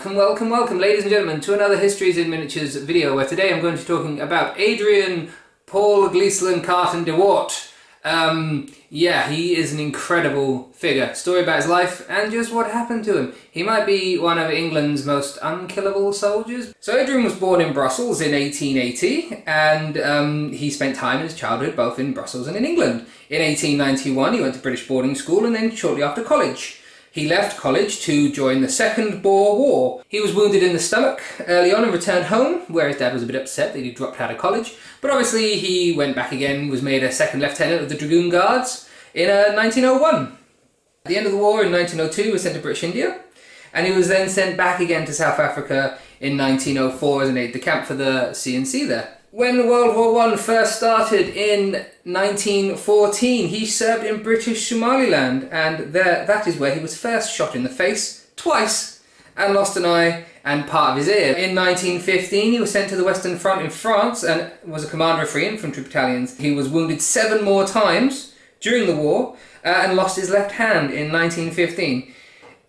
Welcome, ladies and gentlemen, to another Histories in Miniatures video, where today I'm going to be talking about Adrian Carton de Wiart. Yeah, he is an incredible figure. Story about his life and just what happened to him. He might be one of England's most unkillable soldiers. So Adrian was born in Brussels in 1880, and he spent time in his childhood both in Brussels and in England. In 1891 he went to British boarding school, and then shortly after college. He left college to join the Second Boer War. He was wounded in the stomach early on and returned home, where his dad was a bit upset that he dropped out of college. But obviously he went back again, was made a second lieutenant of the Dragoon Guards in 1901. At the end of the war in 1902 he was sent to British India, and he was then sent back again to South Africa in 1904 as an aide-de-camp for the CNC there. When World War I first started in 1914, he served in British Somaliland, and that is where he was first shot in the face, twice, and lost an eye and part of his ear. In 1915, he was sent to the Western Front in France and was a commander of 3 infantry battalions. He was wounded 7 more times during the war and lost his left hand in 1915.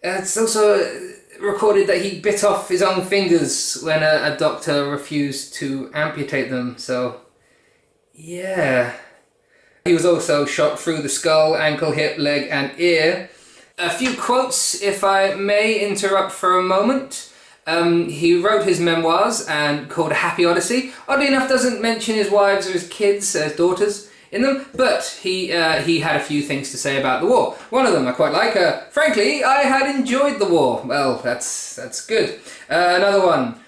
It's also recorded that he bit off his own fingers when a doctor refused to amputate them, so yeah. He was also shot through the skull, ankle, hip, leg and ear. A few quotes, if I may interrupt for a moment. He wrote his memoirs and called A Happy Odyssey. Oddly enough, doesn't mention his wives or his kids, his daughters in them, but he had a few things to say about the war. One of them I quite like. Frankly, I had enjoyed the war. Well, that's good. Another one.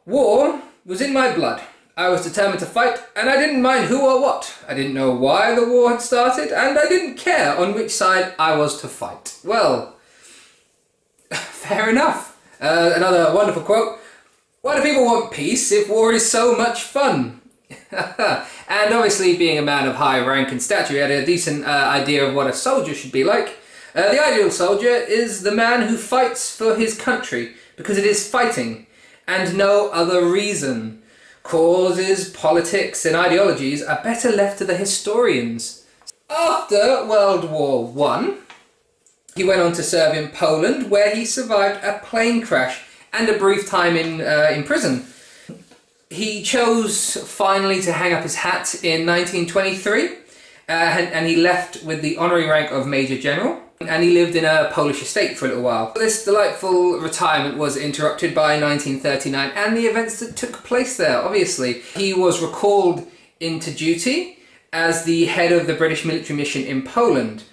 War was in my blood. I was determined to fight, and I didn't mind who or what. I didn't know why the war had started, and I didn't care on which side I was to fight. Well, fair enough. Another wonderful quote. Why do people want peace if war is so much fun? And obviously, being a man of high rank and stature, he had a decent idea of what a soldier should be like. The ideal soldier is the man who fights for his country, because it is fighting, and no other reason. Causes, politics and ideologies are better left to the historians. After World War I, he went on to serve in Poland, where he survived a plane crash and a brief time in prison. He chose finally to hang up his hat in 1923, and he left with the honorary rank of Major General, and he lived in a Polish estate for a little while. This delightful retirement was interrupted by 1939 and the events that took place there, obviously. He was recalled into duty as the head of the British military mission in Poland.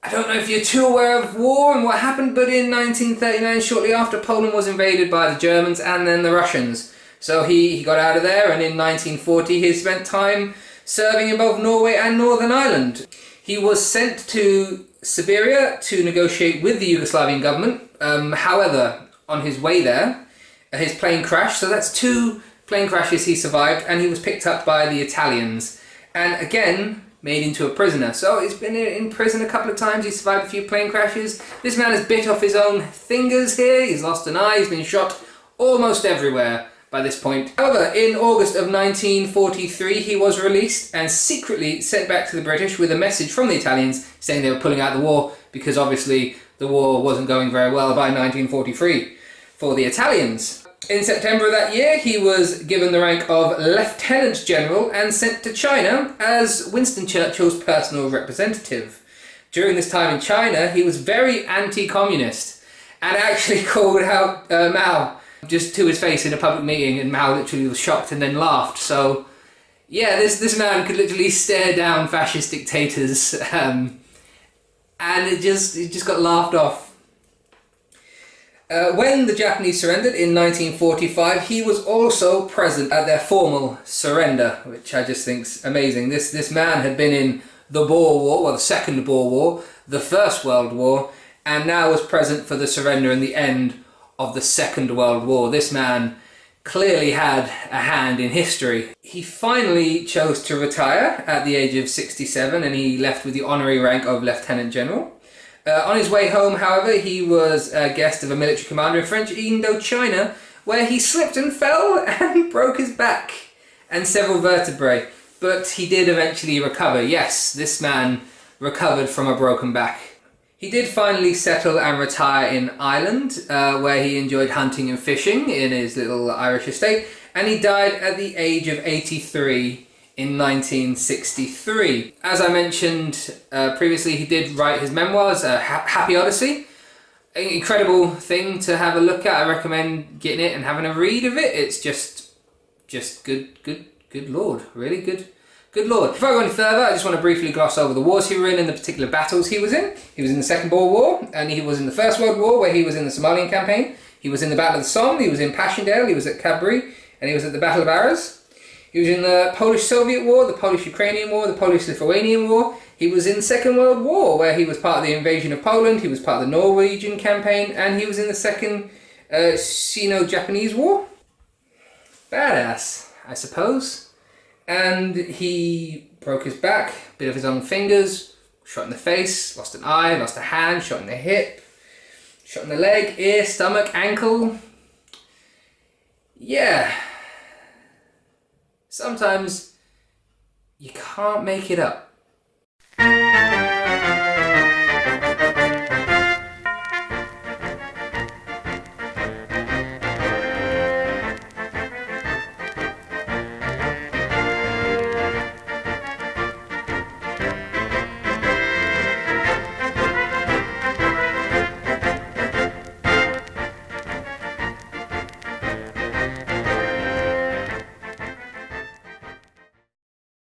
I don't know if you're too aware of war and what happened, but in 1939, shortly after, Poland was invaded by the Germans and then the Russians. So he got out of there, and in 1940 he spent time serving in both Norway and Northern Ireland. He was sent to Siberia to negotiate with the Yugoslavian government. However, on his way there, his plane crashed, so that's 2 plane crashes he survived, and he was picked up by the Italians, and again made into a prisoner. So he's been in prison a couple of times, he survived a few plane crashes. This man has bit off his own fingers here, he's lost an eye, he's been shot almost everywhere by this point. However, in August of 1943 he was released and secretly sent back to the British with a message from the Italians saying they were pulling out the war, because obviously the war wasn't going very well by 1943 for the Italians. In September of that year he was given the rank of Lieutenant General and sent to China as Winston Churchill's personal representative. During this time in China he was very anti-communist and actually called out Mao just to his face in a public meeting, and Mao literally was shocked and then laughed. So yeah, this man could literally stare down fascist dictators, and it just got laughed off. When the Japanese surrendered in 1945, he was also present at their formal surrender, which I just think's amazing. This man had been in the Boer War, well, the Second Boer War, the First World War, and now was present for the surrender and the end of the Second World War. This man clearly had a hand in history. He finally chose to retire at the age of 67, and he left with the honorary rank of Lieutenant General. On his way home, however, he was a guest of a military commander in French Indochina, where he slipped and fell and broke his back and several vertebrae. But he did eventually recover. Yes, this man recovered from a broken back. He did finally settle and retire in Ireland, where he enjoyed hunting and fishing in his little Irish estate, and he died at the age of 83 in 1963. As I mentioned previously, he did write his memoirs, Happy Odyssey. An incredible thing to have a look at. I recommend getting it and having a read of it. It's just good lord, really good lord. Before I go any further, I just want to briefly gloss over the wars he was in and the particular battles he was in. He was in the Second Boer War, and he was in the First World War, where he was in the Somalian campaign. He was in the Battle of the Somme, he was in Passchendaele, he was at Cabri, and he was at the Battle of Arras. He was in the Polish-Soviet War, the Polish-Ukrainian War, the Polish-Lithuanian War. He was in the Second World War, where he was part of the invasion of Poland, he was part of the Norwegian campaign, and he was in the Second Sino-Japanese War. Badass, I suppose. And he broke his back, bit of his own fingers, shot in the face, lost an eye, lost a hand, shot in the hip, shot in the leg, ear, stomach, ankle. Yeah. Sometimes you can't make it up.